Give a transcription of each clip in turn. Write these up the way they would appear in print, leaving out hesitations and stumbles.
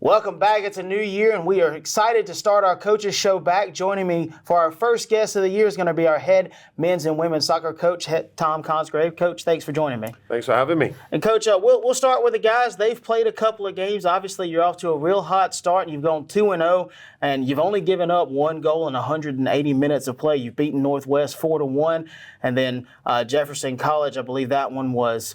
Welcome back. It's a new year, and we are excited to start our coaches show back. Joining me for our first guest of the year is going to be our head men's and women's soccer coach, Tom Cosgrave. Coach, thanks for joining me. Thanks for having me. And Coach, we'll start with the guys. They've played a couple of games. Obviously, you're off to a real hot start, and you've gone 2-0, and you've only given up one goal in 180 minutes of play. You've beaten Northwest 4-1, and then Jefferson College, I believe that one was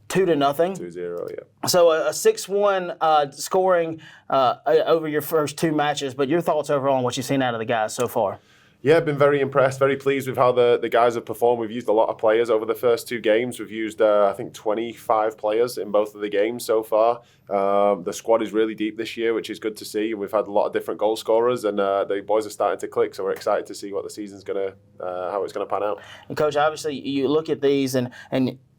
2-0. 2-0, yeah. So a 6-1 scoring over your first two matches, but your thoughts overall on what you've seen out of the guys so far? Yeah, I've been very impressed, very pleased with how the guys have performed. We've used a lot of players over the first two games. We've used, I think, 25 players in both of the games so far. The squad is really deep this year, which is good to see. We've had a lot of different goal scorers, and the boys are starting to click, so we're excited to see what the season's how it's going to pan out. And Coach, obviously, you look at these, and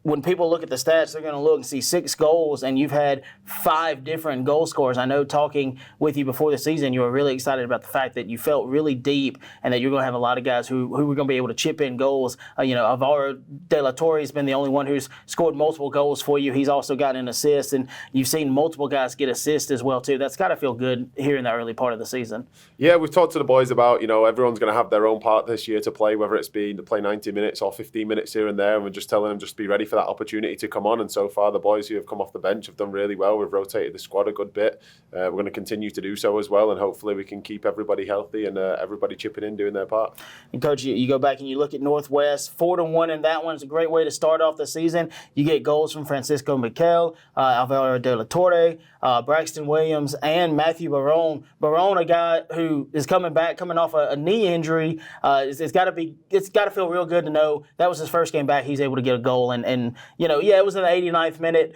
when people look at the stats, they're going to look and see 6 goals, and you've had 5 different goal scorers. I know talking with you before the season, you were really excited about the fact that you felt really deep and that you're going to have a lot of guys who were going to be able to chip in goals. Alvaro De La Torre has been the only one who's scored multiple goals for you. He's also gotten an assist, and you've seen multiple guys get assists as well, too. That's got to feel good here in the early part of the season. Yeah, we've talked to the boys about, everyone's going to have their own part this year to play, whether it's to play 90 minutes or 15 minutes here and there, and we're just telling them just be ready for that opportunity to come on. And so far, the boys who have come off the bench have done really well. We've rotated the squad a good bit. We're going to continue to do so as well, and hopefully we can keep everybody healthy and everybody chipping in, doing their part. And Coach, you go back and you look at Northwest, 4-1 in that one. It's a great way to start off the season. You get goals from Francisco Miquel, Alvaro De La Torre, Braxton Williams, and Matthew Barone. Barone, a guy who is coming off a knee injury. It's got to feel real good to know that was his first game back. He's able to get a goal, and it was in the 89th minute.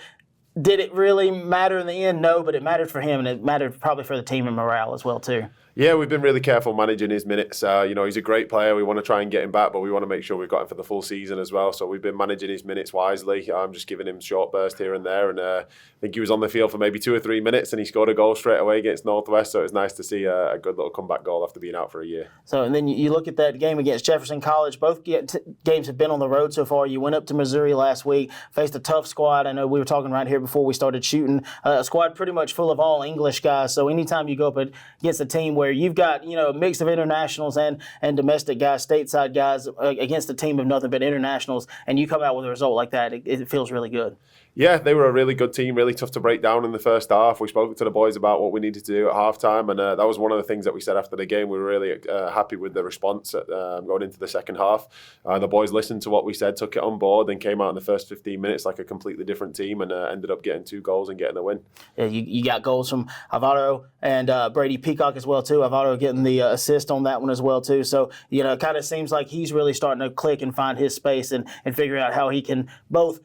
Did it really matter in the end? No, but it mattered for him, and it mattered probably for the team and morale as well too. Yeah, we've been really careful managing his minutes. He's a great player. We want to try and get him back, but we want to make sure we've got him for the full season as well. So we've been managing his minutes wisely. I'm just giving him short bursts here and there. And I think he was on the field for maybe 2 or 3 minutes, and he scored a goal straight away against Northwest. So it was nice to see a good little comeback goal after being out for a year. So, and then you look at that game against Jefferson College. Both games have been on the road so far. You went up to Missouri last week, faced a tough squad. I know we were talking right here before we started shooting. A squad pretty much full of all English guys. So anytime you go up against a team where you've got, a mix of internationals and domestic guys, stateside guys, against a team of nothing but internationals, and you come out with a result like that, it feels really good. Yeah, they were a really good team, really tough to break down in the first half. We spoke to the boys about what we needed to do at halftime, and that was one of the things that we said after the game. We were really happy with the response going into the second half. The boys listened to what we said, took it on board, and came out in the first 15 minutes like a completely different team, and ended up getting 2 goals and getting the win. Yeah, you got goals from Alvaro and Brady Peacock as well too. Alvaro getting the assist on that one as well too. So it kind of seems like he's really starting to click and find his space and figure out how he can both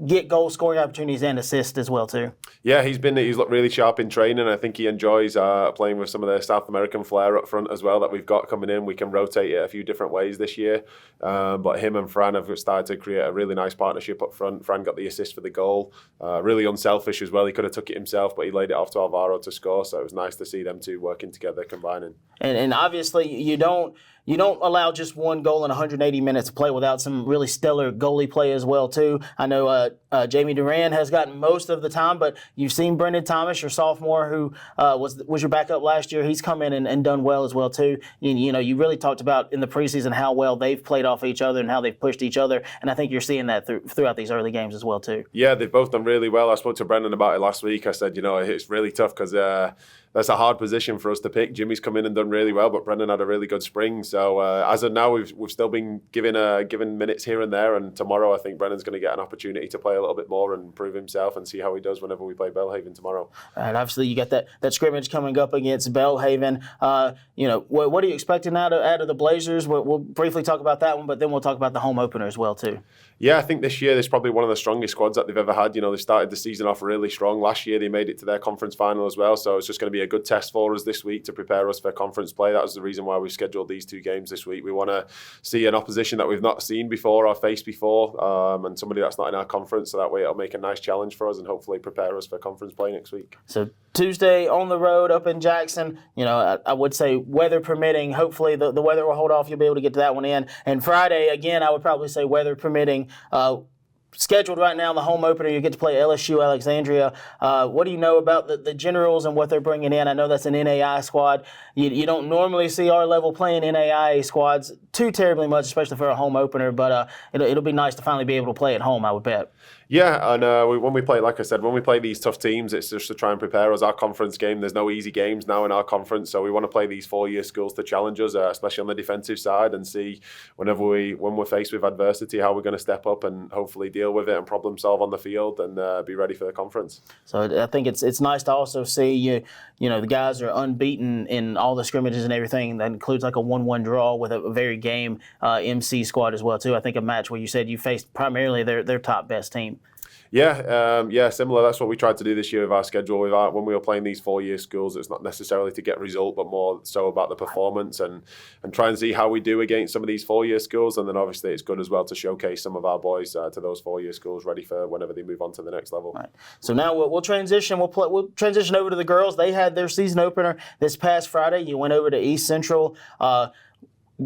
get goal scoring opportunities and assist as well too. Yeah, he's looked really sharp in training. I think he enjoys playing with some of the South American flair up front as well that we've got coming in. We can rotate it a few different ways this year, but him and Fran have started to create a really nice partnership up front. Fran got the assist for the goal, really unselfish as well. He could have took it himself, but he laid it off to Alvaro to score. So it was nice to see them two working together, combining. And obviously you don't allow just one goal in 180 minutes of play without some really stellar goalie play as well too. I know Jamie Duran has gotten most of the time, but you've seen Brendan Thomas, your sophomore, who was your backup last year. He's come in and done well as well too. You really talked about in the preseason how well they've played off each other and how they've pushed each other, and I think you're seeing that throughout these early games as well too. Yeah, they've both done really well. I spoke to Brendan about it last week. I said, it's really tough because that's a hard position for us to pick. Jimmy's come in and done really well, but Brendan had a really good spring. So as of now, we've still been given minutes here and there. And tomorrow, I think Brendan's going to get an opportunity to play a little bit more and prove himself and see how he does whenever we play Belhaven tomorrow. And obviously, you got that scrimmage coming up against Belhaven. What are you expecting out of the Blazers? We'll briefly talk about that one, but then we'll talk about the home opener as well too. Yeah, I think this year there's probably one of the strongest squads that they've ever had. They started the season off really strong. Last year they made it to their conference final as well, so it's just going to be a good test for us this week to prepare us for conference play. That was the reason why we scheduled these 2 games this week. We want to see an opposition that we've not seen before or faced before, and somebody that's not in our conference, so that way it'll make a nice challenge for us and hopefully prepare us for conference play next week. So Tuesday on the road up in Jackson, I would say weather permitting, hopefully the weather will hold off, you'll be able to get to that one in. And Friday, again, I would probably say weather permitting, scheduled right now, the home opener, you get to play LSU Alexandria. What do you know about the Generals and what they're bringing in? I know that's an NAI squad. You don't normally see our level playing NAIA squads too terribly much, especially for a home opener, but it'll be nice to finally be able to play at home, I would bet. Yeah, and when we play, like I said, when we play these tough teams, it's just to try and prepare us. Our conference game, there's no easy games now in our conference, so we want to play these 4-year schools to challenge us, especially on the defensive side, and see when we're faced with adversity, how we're going to step up and hopefully deal with it and problem solve on the field and be ready for the conference. So I think it's nice to also see you know the guys are unbeaten in all the scrimmages and everything. That includes like a 1-1 draw with a very game MC squad as well too. I think a match where you said you faced primarily their top best team. Yeah, similar. That's what we tried to do this year with our schedule. When we were playing these 4-year schools, it's not necessarily to get a result, but more so about the performance and try and see how we do against some of these 4-year schools. And then obviously it's good as well to showcase some of our boys to those 4-year schools, ready for whenever they move on to the next level. Right. So now we'll transition. We'll transition over to the girls. They had their season opener this past Friday. You went over to East Central.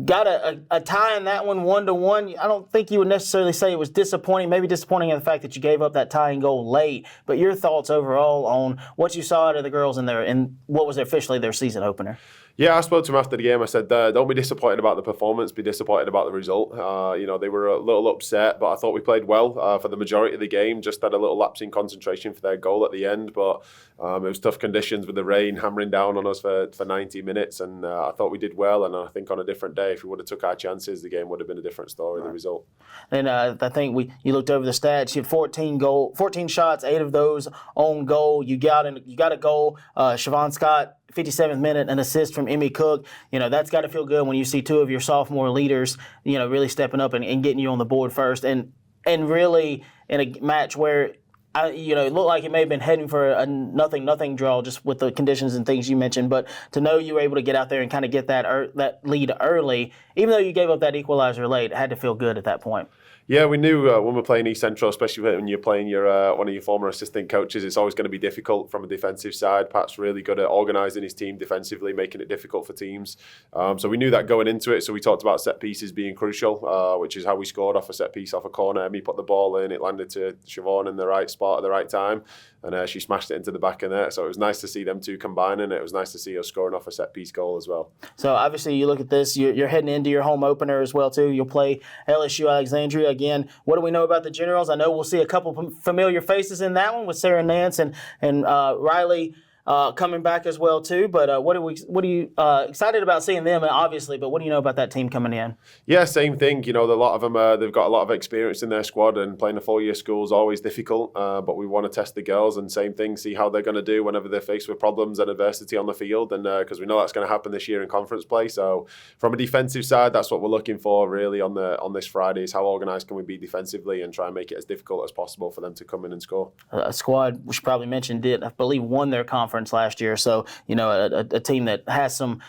Got a tie in that one, 1-1. I don't think you would necessarily say it was disappointing. Maybe disappointing in the fact that you gave up that tying goal late. But your thoughts overall on what you saw out of the girls and what was officially their season opener? Yeah, I spoke to him after the game. I said, don't be disappointed about the performance, be disappointed about the result. They were a little upset, but I thought we played well for the majority of the game. Just had a little lapse in concentration for their goal at the end, but it was tough conditions with the rain hammering down on us for 90 minutes, and I thought we did well. And I think on a different day, if we would have took our chances, the game would have been a different story, the result. And I think you looked over the stats. You had 14 shots, 8 of those on goal. You got a goal. Siobhan Scott, 57th minute, an assist from Emmy Cook. That's got to feel good when you see 2 of your sophomore leaders, really stepping up and getting you on the board first. And really in a match where, it looked like it may have been heading for a nothing draw just with the conditions and things you mentioned. But to know you were able to get out there and kind of get that lead early, even though you gave up that equalizer late, it had to feel good at that point. Yeah, we knew when we're playing East Central, especially when you're playing your one of your former assistant coaches, it's always going to be difficult from a defensive side. Pat's really good at organising his team defensively, making it difficult for teams. So we knew that going into it. So we talked about set pieces being crucial, which is how we scored off a set piece off a corner. Emmy put the ball in, it landed to Siobhan in the right spot at the right time, and she smashed it into the back of net. So it was nice to see them two combining. It was nice to see us scoring off a set piece goal as well. So obviously you look at this, you're heading into your home opener as well too. You'll play LSU Alexandria again. What do we know about the Generals? I know we'll see a couple familiar faces in that one with Sarah Nance and Riley coming back as well too. But what are you excited about seeing them? Obviously, but what do you know about that team coming in? Yeah, same thing. A lot of them they've got a lot of experience in their squad, and playing a 4-year school is always difficult. But we want to test the girls, and same thing, see how they're going to do whenever they're faced with problems and adversity on the field, and because we know that's going to happen this year in conference play. So from a defensive side, that's what we're looking for really on this Friday, is how organised can we be defensively and try and make it as difficult as possible for them to come in and score. A squad we should probably mention did, I believe, won their conference last year, so a team that has some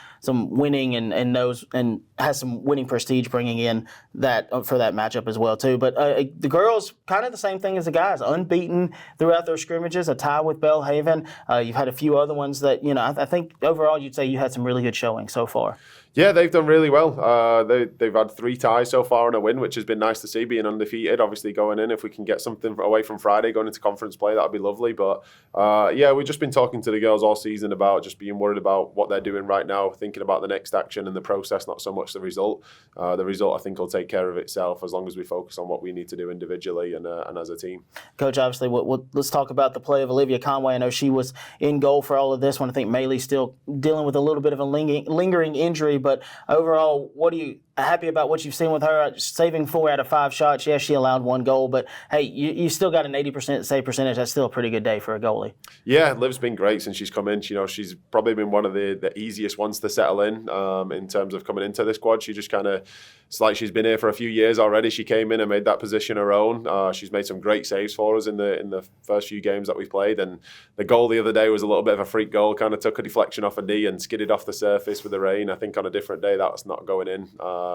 winning and knows and has some winning prestige, bringing in that for that matchup as well too. But the girls, kind of the same thing as the guys, unbeaten throughout their scrimmages, a tie with Belhaven. You've had a few other ones that I think overall you'd say you had some really good showing so far. Yeah, they've done really well. They've had 3 ties so far and a win, which has been nice to see, being undefeated. Obviously, going in, if we can get something away from Friday, going into conference play, that would be lovely. But we've just been talking to the girls all season about just being worried about what they're doing right now, thinking about the next action and the process, not so much the result. The result, I think, will take care of itself as long as we focus on what we need to do individually and as a team. Coach, obviously, let's talk about the play of Olivia Conway. I know she was in goal for all of this one. I think Maylee's still dealing with a little bit of a lingering injury. But overall, what are you happy about what you've seen with her? Saving 4 out of 5 shots. Yes, she allowed 1 goal, but hey, you still got an 80% save percentage. That's still a pretty good day for a goalie. Yeah, Liv's been great since she's come in. She's probably been one of the easiest ones to settle in terms of coming into the squad. She just kind of, it's like she's been here for a few years already. She came in and made that position her own. She's made some great saves for us in the first few games that we've played, and the goal the other day was a little bit of a freak goal. Kind of took a deflection off a knee and skidded off the surface with the rain. I think on a different day that's not going in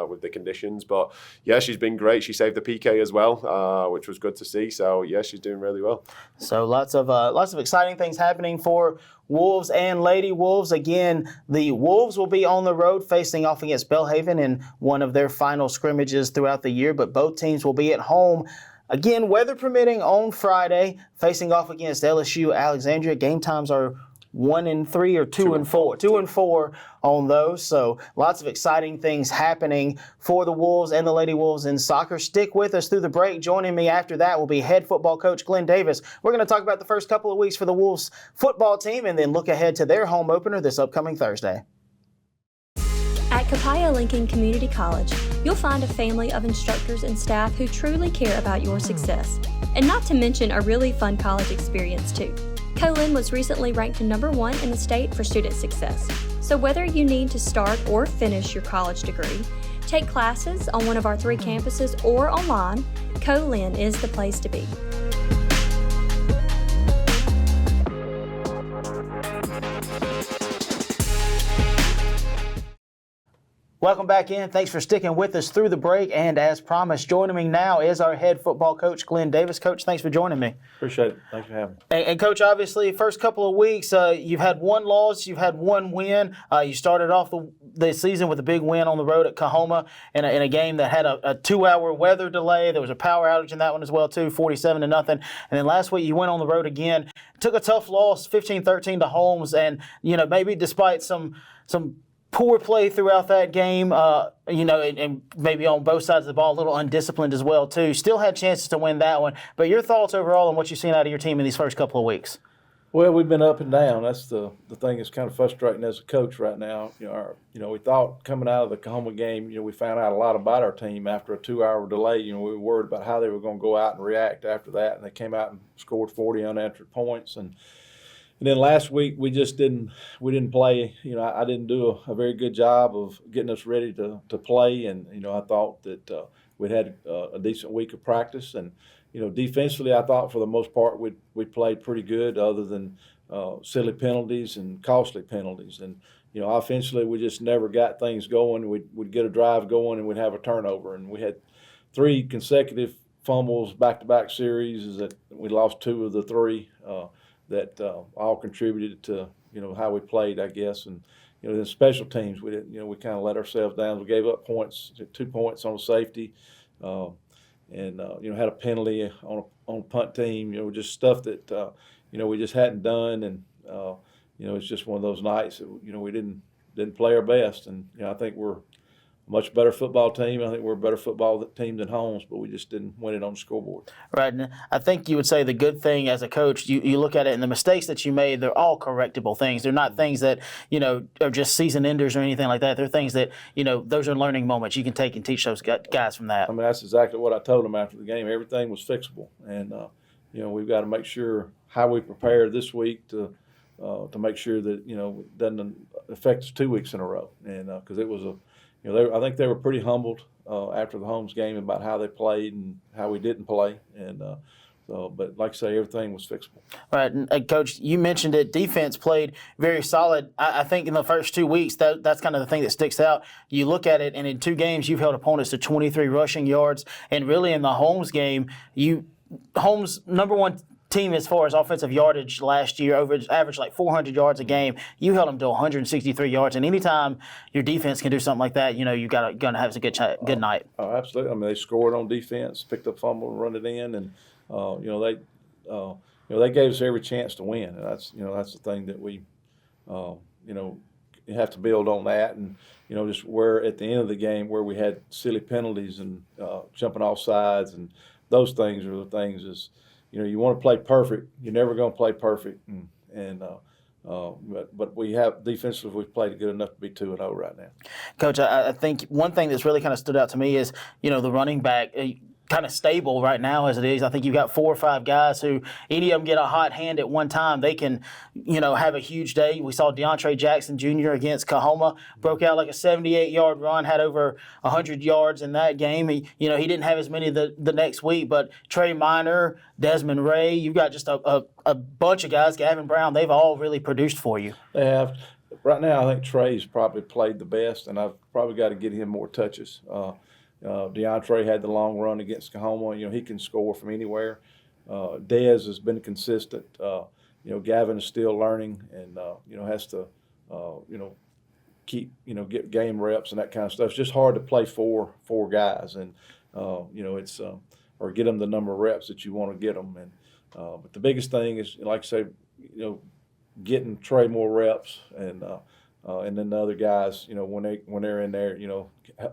with the conditions. But yeah, she's been great. She saved the PK as well, which was good to see. So yeah, she's doing really well. So lots of exciting things happening for Wolves and Lady Wolves. Again, the Wolves will be on the road facing off against Belhaven in one of their final scrimmages throughout the year, but both teams will be at home again, weather permitting on Friday, facing off against LSU Alexandria. Game times are 1-3 or 2-4. 2-4 on those. So lots of exciting things happening for the Wolves and the Lady Wolves in soccer. Stick with us through the break. Joining me after that will be head football coach Glenn Davis. We're going to talk about the first couple of weeks for the Wolves football team and then look ahead to their home opener this upcoming Thursday. At Capaya Lincoln Community College, you'll find a family of instructors and staff who truly care about your success. And not to mention a really fun college experience too. Co-Lin was recently ranked number 1 in the state for student success. So whether you need to start or finish your college degree, take classes on one of our 3 campuses or online, Co-Lin is the place to be. Welcome back in. Thanks for sticking with us through the break. And as promised, joining me now is our head football coach, Glenn Davis. Coach, thanks for joining me. Appreciate it. Thanks for having me. And Coach, obviously, first couple of weeks, you've had 1 loss, you've had 1 win. You started off the season with a big win on the road at Coahoma in a game that had a 2-hour weather delay. There was a power outage in that one as well, too, 47-0. And then last week you went on the road again, took a tough loss, 15-13 to Holmes. And, maybe despite some poor play throughout that game, and maybe on both sides of the ball, a little undisciplined as well, too. Still had chances to win that one. But your thoughts overall on what you've seen out of your team in these first couple of weeks? Well, we've been up and down. That's the thing that's kind of frustrating as a coach right now. We thought coming out of the Coahoma game, we found out a lot about our team after a 2-hour delay. We were worried about how they were going to go out and react after that, and they came out and scored 40 unanswered points. And then last week we didn't play. I didn't do a very good job of getting us ready to play, and I thought that we'd had a decent week of practice, and defensively I thought for the most part we played pretty good, other than silly penalties and costly penalties. And offensively we just never got things going. We'd get a drive going and we'd have a turnover, and we had 3 consecutive fumbles back-to-back series that we lost 2 of the 3. That all contributed to how we played, I guess. And the special teams, we didn't, we kind of let ourselves down. We gave up points, 2 points on a safety, and had a penalty on a punt team. Just stuff that we just hadn't done, and it's just one of those nights that we didn't play our best. And I think we're a much better football team. I think we're a better football team than Holmes, but we just didn't win it on the scoreboard. Right, and I think you would say the good thing as a coach, you look at it and the mistakes that you made, they're all correctable things. They're not things that, are just season enders or anything like that. They're things that, those are learning moments you can take and teach those guys from that. I mean, that's exactly what I told them after the game. Everything was fixable, and, we've got to make sure how we prepare this week to make sure that, it doesn't affect us 2 weeks in a row. And because it was I think they were pretty humbled after the Holmes game about how they played and how we didn't play, and but like I say, everything was fixable. Right, and Coach, you mentioned it. Defense played very solid. I think in the first 2 weeks, that's kind of the thing that sticks out. You look at it, and in 2 games, you've held opponents to 23 rushing yards, and really in the Holmes game, Holmes number 1 team as far as offensive yardage last year, averaged like 400 yards a game. You held them to 163 yards, and anytime your defense can do something like that, you're gonna have a good night. Oh, absolutely. I mean, they scored on defense, picked up fumble, and run it in, and they gave us every chance to win, and that's the thing that we you have to build on that, and just where at the end of the game where we had silly penalties and jumping off sides, and those things are the things is. You want to play perfect. You're never going to play perfect, but we have defensively we've played good enough to be 2-0 right now. Coach, I think one thing that's really kind of stood out to me is the running back. Kind of stable right now as it is. I think you've got 4 or 5 guys who any of them get a hot hand at one time. They can, have a huge day. We saw DeAndre Jackson Jr. against Coahoma, broke out like a 78-yard run, had over 100 yards in that game. He didn't have as many the next week, but Trey Minor, Desmond Ray, you've got just a bunch of guys, Gavin Brown, they've all really produced for you. They have. Right now, I think Trey's probably played the best, and I've probably got to get him more touches. DeAndre had the long run against Coahoma. He can score from anywhere. Dez has been consistent. Gavin is still learning and, has to, keep, get game reps and that kind of stuff. It's just hard to play four guys. And, it's get them the number of reps that you want to get them. And but the biggest thing is, like I say, getting Trey more reps, and then the other guys, when they're in there,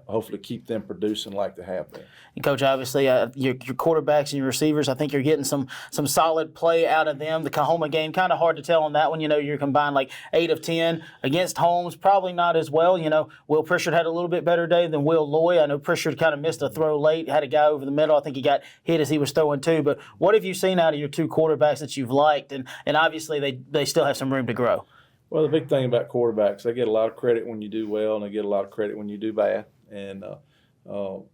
hopefully keep them producing like they have been. And Coach, obviously, your quarterbacks and your receivers, I think you're getting some solid play out of them. The Kahoma game, kind of hard to tell on that one. You're combined like 8 of 10 against Holmes, probably not as well. Will Pritchard had a little bit better day than Will Loy. I know Pritchard kind of missed a throw late, had a guy over the middle. I think he got hit as he was throwing too. But what have you seen out of your 2 quarterbacks that you've liked? And obviously, they still have some room to grow. Well, the big thing about quarterbacks, they get a lot of credit when you do well, and they get a lot of credit when you do bad. And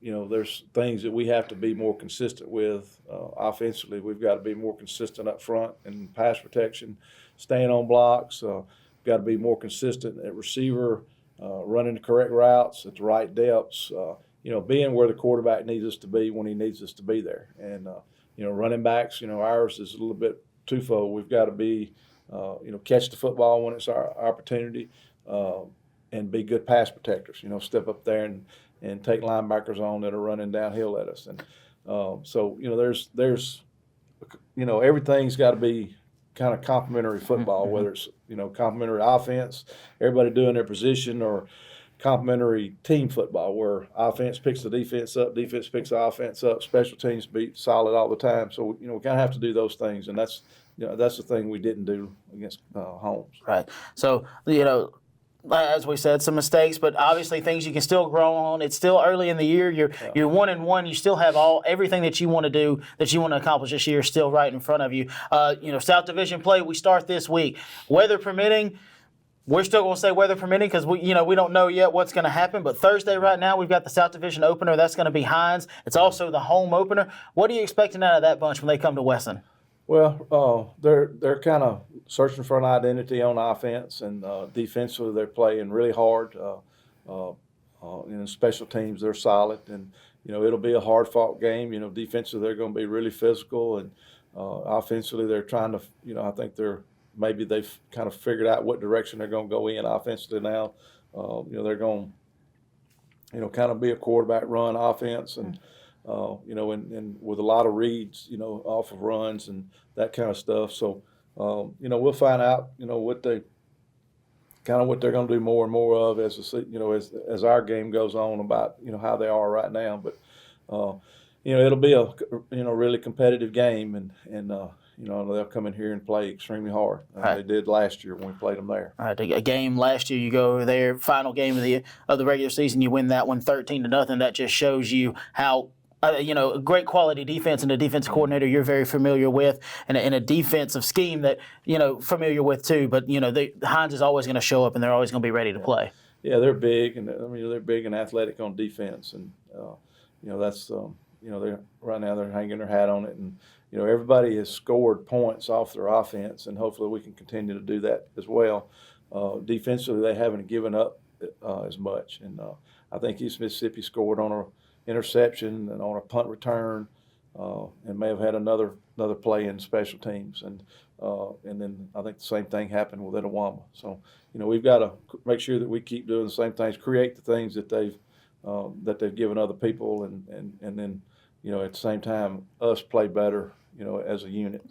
there's things that we have to be more consistent with offensively. We've got to be more consistent up front in pass protection, staying on blocks. Got to be more consistent at receiver, running the correct routes at the right depths. Being where the quarterback needs us to be when he needs us to be there. And running backs, ours is a little bit twofold. We've got to be catch the football when it's our opportunity, and be good pass protectors. Step up there and take linebackers on that are running downhill at us. And so there's everything's got to be kind of complementary football, whether it's complementary offense, everybody doing their position, or complementary team football where offense picks the defense up, defense picks the offense up, special teams be solid all the time. So we kind of have to do those things, and that's the thing we didn't do against Holmes. Right. So, as we said, some mistakes, but obviously things you can still grow on. It's still early in the year. You're 1-1. You still have everything that you want to do, that you want to accomplish this year, still right in front of you. South Division play, we start this week. Weather permitting, we're still going to say weather permitting because we don't know yet what's going to happen. But Thursday right now, we've got the South Division opener. That's going to be Hines. It's also the home opener. What are you expecting out of that bunch when they come to Wesson? Well, they're kind of searching for an identity on offense, and defensively they're playing really hard. Special teams, they're solid, and it'll be a hard-fought game. Defensively they're going to be really physical, and offensively they're trying to. I think they've kind of figured out what direction they're going to go in offensively now. They're going to kind of be a quarterback run offense, and and with a lot of reads, off of runs and that kind of stuff. So, we'll find out, what they're going to do more and more of as our game goes on about, how they are right now. But, it'll be a, really competitive game, and they'll come in here and play extremely hard. They did last year when we played them there. All right, a game last year, you go over there, final game of the regular season, you win that one 13-0. That just shows you how a great quality defense and a defensive coordinator you're very familiar with, and a defensive scheme that familiar with too. But Hines is always going to show up, and they're always going to be ready to play. Yeah, they're big, and they're big and athletic on defense, and that's they're right now they're hanging their hat on it, and everybody has scored points off their offense, and hopefully we can continue to do that as well. Defensively, they haven't given up as much, and I think East Mississippi scored on a interception and on a punt return, and may have had another play in special teams, and then I think the same thing happened with Itawamba. So we've got to make sure that we keep doing the same things, create the things that they've given other people, and then at the same time us play better as a unit.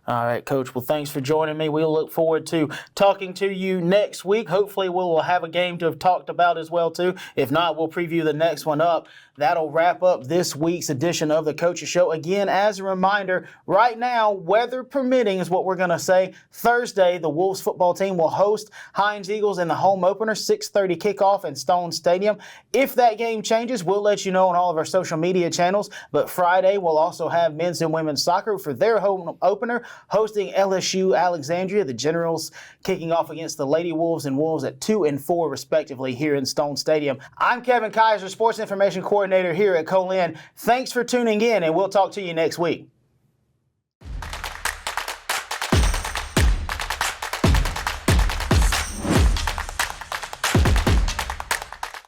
All right, Coach. Well, thanks for joining me. We'll look forward to talking to you next week. Hopefully, we'll have a game to have talked about as well, too. If not, we'll preview the next one up. That'll wrap up this week's edition of the Coaches Show. Again, as a reminder, right now, weather permitting is what we're going to say. Thursday, the Wolves football team will host Hines Eagles in the home opener, 6:30 kickoff in Stone Stadium. If that game changes, we'll let you know on all of our social media channels. But Friday, we'll also have men's and women's soccer for their home opener, hosting LSU Alexandria, the Generals kicking off against the Lady Wolves and Wolves at 2 and 4 respectively here in Stone Stadium. I'm Kevin Kaiser, Sports Information Coordinator here at Co-Lin. Thanks for tuning in, and we'll talk to you next week.